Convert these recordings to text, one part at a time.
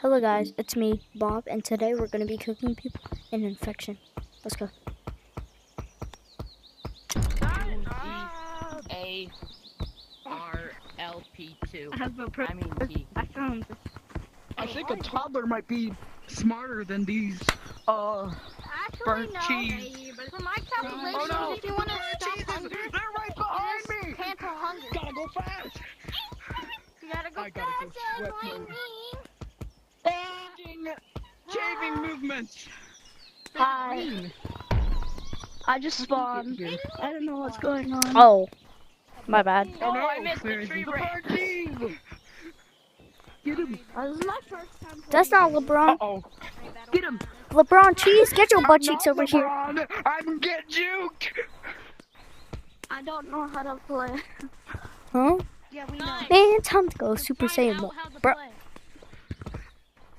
Hello guys, it's me, Bob, and today we're going to be cooking people in infection. Let's go. ARLP2. I mean T. I found this. I think a toddler might be smarter than these burnt cheese. For my calculations, Oh no! if you want to stop Cheeses! hunger, They're right behind me! cancel hunger. Gotta go fast! You gotta go I gotta go faster, sweat like mode. me. Shaving movements! Hi. I just spawned. I don't know what's going on. Oh, my bad. Oh no! I missed the tree break. burnt cheese! Get him! This is my first time. That's not LeBron. Uh-oh. Get him! LeBron cheese, get your butt I'm cheeks not over here. LeBron. I'm get juked! I don't know how to play. Huh? Yeah, we know. Man, time to go Super Saiyan mode. Bro,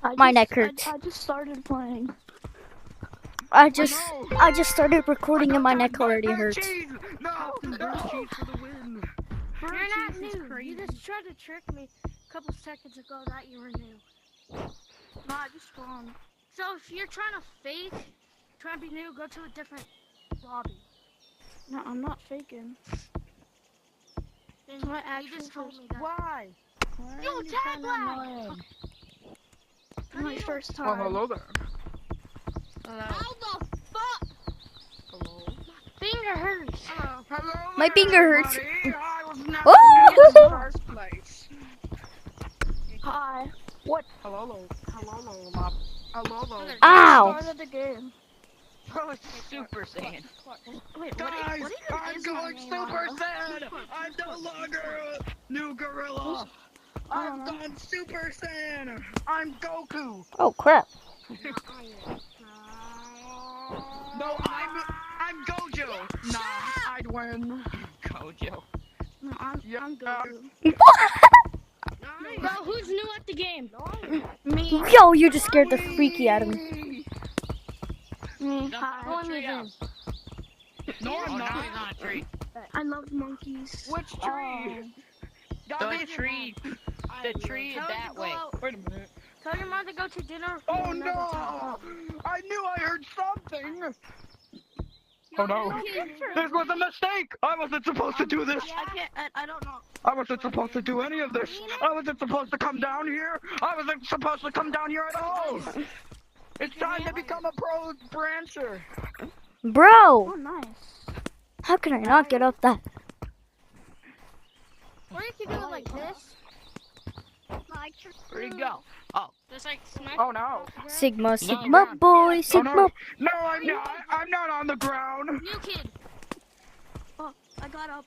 I My just- neck hurts. I just started playing. I just started recording and my neck already Burnt hurts. cheese! No! Burnt cheese for the win! You're not new. You just tried to trick me a couple seconds ago that you were new. No, I just spawned. So if you're trying to fake, trying to be new, go to a different lobby. No, I'm not faking. Then My you actual just told first- me that. Why? Why You are you tag kinda lag. annoying? My first Well, time. hello there. How the fuck? Hello. Finger hurts. Hello My there, finger hurts. everybody. I was never Woo! in the first place. Hi. Hello, hello, hello, hello. Ow! Started the game. Bro, it's Super Saiyan. Wait, Guys, what I'm even is my going name Super on? Saiyan! I'm no longer a new gorilla! I've gone Super Saiyan! I'm Goku! Oh crap. No, I'm Gojo! Nah, I'd win. Gojo. No, I'm Goku. Bro, who's new at the game? Me. Yo, you just scared the freaky out of me. Me. Jump Hi. on the tree house. No, Oh, I'm now not. he's on a tree. I love monkeys. Which tree? The tree. The tree Tell her that to go way. out. Wait a minute. Tell your mom to go to dinner. Oh We'll never talk. no! I knew I heard something! Yo, Oh no. new kid. This was a mistake! I wasn't supposed to do this! I can't. I don't know. I wasn't supposed to do any of this! I wasn't supposed to come down here! I wasn't supposed to come down here at all! It's time to become a pro brancher! Bro, Oh, nice. how can I not get up that? Or you could do it like this. Where'd he go? Oh. Just like smack. Oh no! Sigma, No, Sigma boy, Oh Sigma. no! No, I'm not! I'm not on the ground! New kid. Oh, I got up.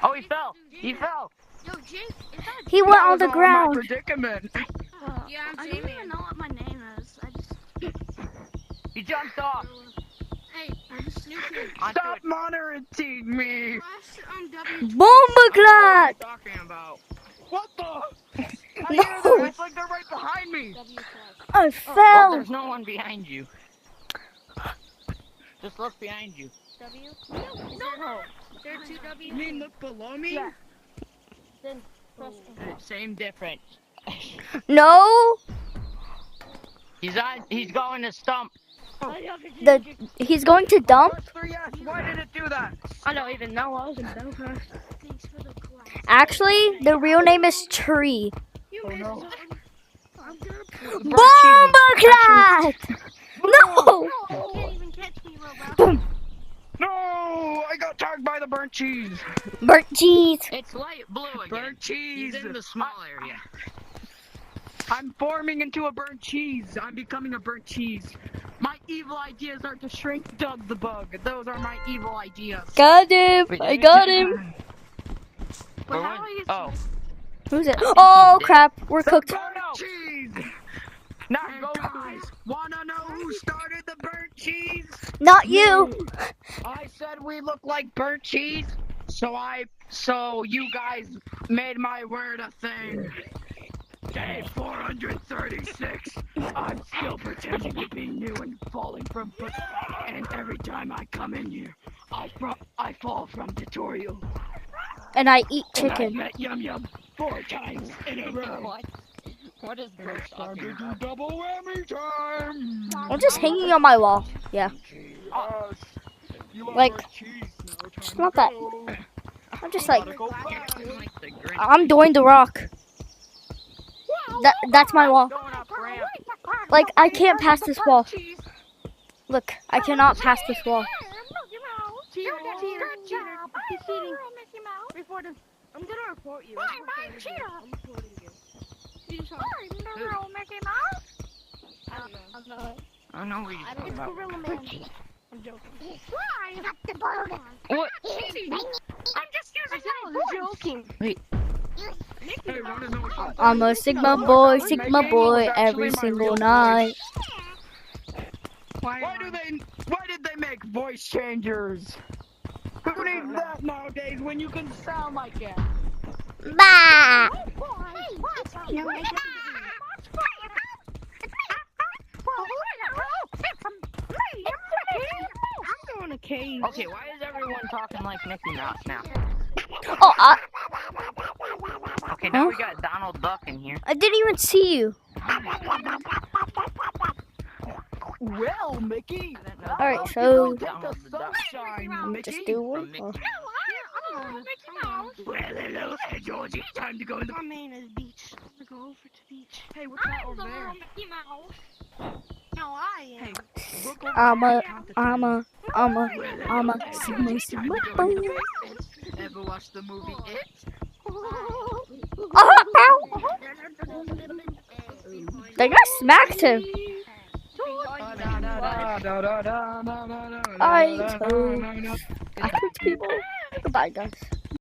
Oh, he fell. He fell. Yo, Jake. Is that? He went That on was the all my ground. predicament! Yeah, I'm I don't Jamie. even know what my name is. I just. He jumped off. Hey, new kid. Onto Stop it. monitoring me! Press W. Bomba clat! Talking about. What the? I No. hear them. It's like they're right behind me! W press. I Oh, fell. there's no one behind you. Just look behind you. W. No. There are two W. You mean look below me? Yeah. Then press enter. Same difference. No, He's going to stump. he's going to dump. Press 3S. Why did it do that? I don't even know. I was in Belfast. Thanks for the class. Actually, the real name is Tree. Oh no. I'm gonna. Bomba clat! No! You can't even catch me, Robo. No! I got tagged by the burnt cheese! Burnt cheese. It's light blue again. Burnt cheese! He's in the small area. I'm forming into a burnt cheese. I'm becoming a burnt cheese. My evil ideas are to shrink Doug the bug. Those are my evil ideas. Got him. I got him. We're how win- you- Oh. Who's it? Oh crap, we're cooked. Burnt cheese! Now go guys, wanna know who started the burnt cheese? Not you. I said we look like burnt cheese, so you guys made my word a thing. Day 436. I'm still pretending to be new and falling from foot, and every time I come in here, I fall from tutorial. And I eat And I chicken. met Yum Yum 4 times in a row. What? What is Chris Time talking to do about? double whammy time. I'm just hanging on my wall. Yeah. Yes. You are Like, our cheese now. Time it's to not that. go. I'm just Gotta like, go You're fast. like the Grinch. I'm doing the rock. That's my wall. Going up ramp. Like, I can't pass this wall. Look, I cannot pass this wall. Cheater, cheater, cheater. He's cheating. Report him. I'm gonna report you. I'm reporting you. You just I don't know what you're talking It's about. Gorilla Man. I'm joking. What? I'm just joking. Wait. Hey, wanna know something? I'm a Sigma boy, every single night. Why did they make voice changers? Who needs that nowadays when you can sound like it? Bah! I'm going to cave. Okay, why is everyone talking like Mickey Mouse now? Oh, Okay, now Huh? we got Donald Duck in here. I didn't even see you. Well, Mickey. Alright, so Donald the Duck. Sunshine, Mickey. just do From one. Mickey Oh. Mouse. Well, hello there, Georgie. Time to go in the. My main is beach. I'm gonna go over to beach. Hey, what's that over there? No, I am. Look over I'm there. a Sigma boy. Ever watch the movie It? Oh, ow. That guy smacked him. I told people. Goodbye, guys.